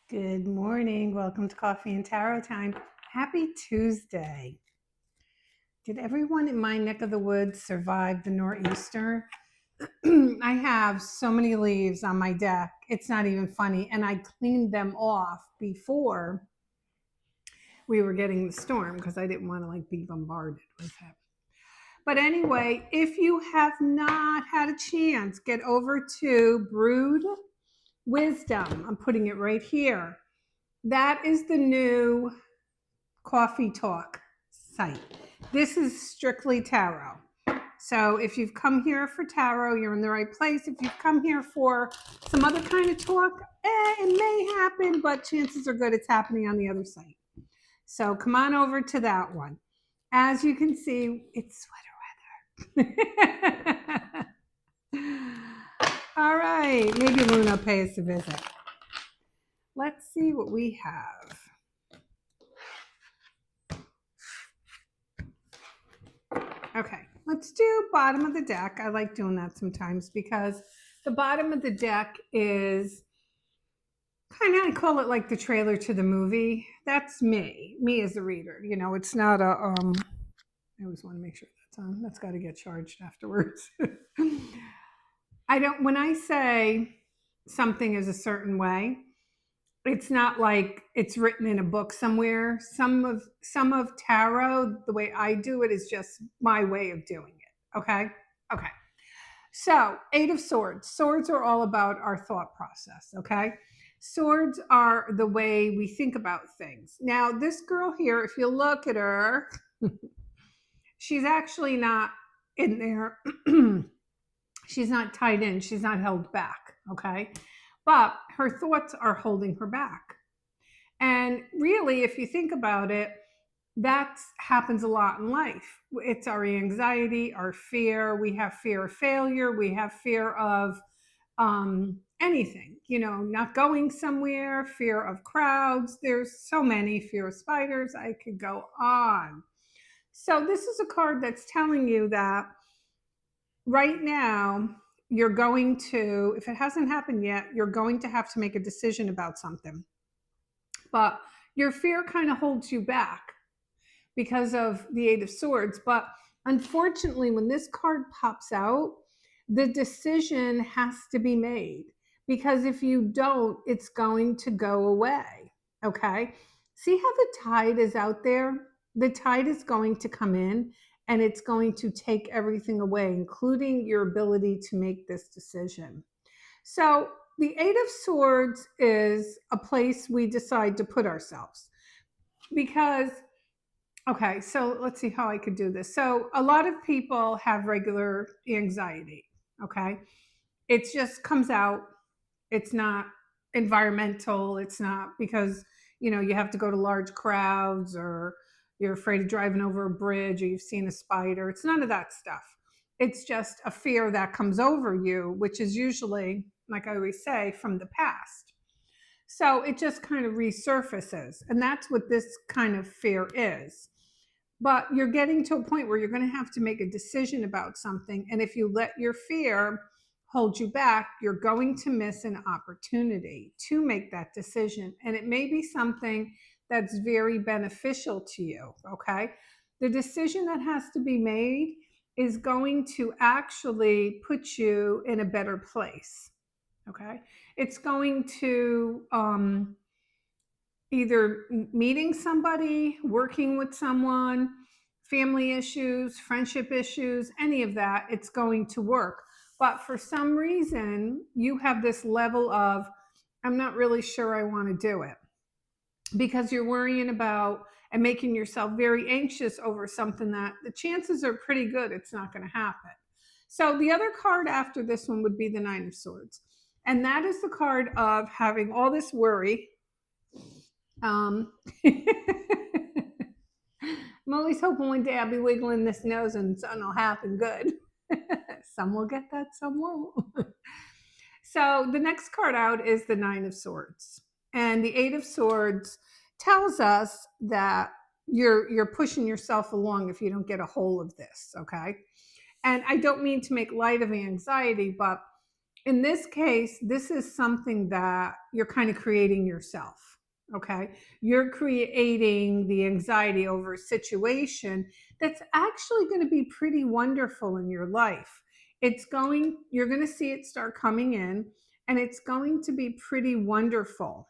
Good morning. Welcome to Coffee and Tarot Time. Happy Tuesday. Did everyone in my neck of the woods survive the nor'easter? I have so many leaves on my deck. It's not even funny. And I cleaned them off before we were getting the storm because I didn't want to be bombarded with it. But anyway, if you have not had a chance, get over to Brood Wisdom. I'm putting it right here. That is the new Coffee Talk site. This is strictly tarot. So if you've come here for tarot, you're in the right place. If you've come here for some other kind of talk, it may happen, but chances are good it's happening on the other site. So come on over to that one. As you can see, it's sweater weather. All right, maybe Luna will pay us a visit. Let's see what we have. Okay, let's do bottom of the deck. I like doing that sometimes because the bottom of the deck is kind of, I call it like the trailer to the movie. That's me as a reader. You know, it's not a, I always want to make sure that's on. That's got to get charged afterwards. When I say something is a certain way, it's not like it's written in a book somewhere. Some of tarot, the way I do it is just my way of doing it. Okay. So 8 of Swords. Swords are all about our thought process. Okay. Swords are the way we think about things. Now, this girl here, if you look at her, she's actually not in there. She's not tied in. She's not held back. Okay. But her thoughts are holding her back. And really, if you think about it, that happens a lot in life. It's our anxiety, our fear. We have fear of failure. We have fear of anything, not going somewhere, fear of crowds. There's so many, fear of spiders. I could go on. So this is a card that's telling you that right now, you're going to, if it hasn't happened yet, you're going to have to make a decision about something. But your fear kind of holds you back because of the 8 of Swords. But unfortunately, when this card pops out, the decision has to be made, because if you don't, it's going to go away. Okay. See how the tide is out there? The tide is going to come in and it's going to take everything away, including your ability to make this decision. So the 8 of Swords is a place we decide to put ourselves because, okay, so let's see how I could do this. So a lot of people have regular anxiety. Okay. It just comes out. It's not environmental. It's not because, you have to go to large crowds or you're afraid of driving over a bridge or you've seen a spider. It's none of that stuff. It's just a fear that comes over you, which is usually, like I always say, from the past. So it just kind of resurfaces. And that's what this kind of fear is. But you're getting to a point where you're going to have to make a decision about something. And if you let your fear hold you back, you're going to miss an opportunity to make that decision. And it may be something that's very beneficial to you. Okay. The decision that has to be made is going to actually put you in a better place. Okay. It's going to, either meeting somebody, working with someone, family issues, friendship issues, any of that, it's going to work. But for some reason, you have this level of, I'm not really sure I want to do it, because you're worrying about and making yourself very anxious over something that the chances are pretty good it's not going to happen. So the other card after this one would be the 9 of Swords. And that is the card of having all this worry. I'm always hoping one day I'll be wiggling this nose and something will happen good. Some will get that, some won't. So the next card out is the 9 of Swords. And the 8 of Swords tells us that you're pushing yourself along if you don't get a hold of this, okay? And I don't mean to make light of anxiety, but In this case, this is something that you're kind of creating yourself. Okay. You're creating the anxiety over a situation that's actually going to be pretty wonderful in your life. You're going to see it start coming in, and it's going to be pretty wonderful.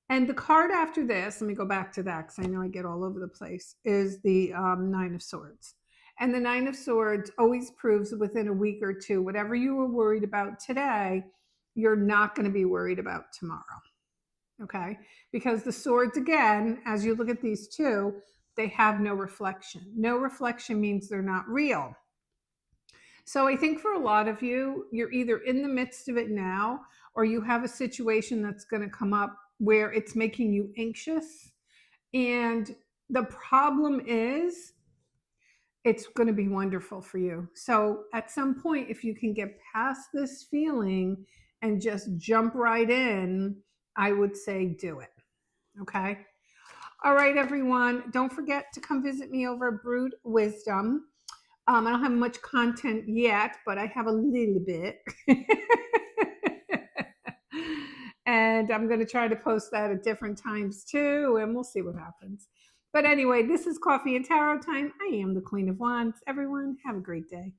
And the card after this, let me go back to that because I know I get all over the place, is the Nine of Swords. And the Nine of Swords always proves within a week or two, whatever you were worried about today, you're not going to be worried about tomorrow. Okay. Because the swords, again, as you look at these two, they have no reflection. No reflection means they're not real. So I think for a lot of you, you're either in the midst of it now, or you have a situation that's going to come up where it's making you anxious. And the problem is, it's going to be wonderful for you. So at some point, if you can get past this feeling and just jump right in, I would say do it. Okay. All right, everyone. Don't forget to come visit me over at Brood Wisdom. I don't have much content yet, but I have a little bit. And I'm going to try to post that at different times too, and we'll see what happens. But anyway, this is Coffee and Tarot time. I am the Queen of Wands. Everyone, have a great day.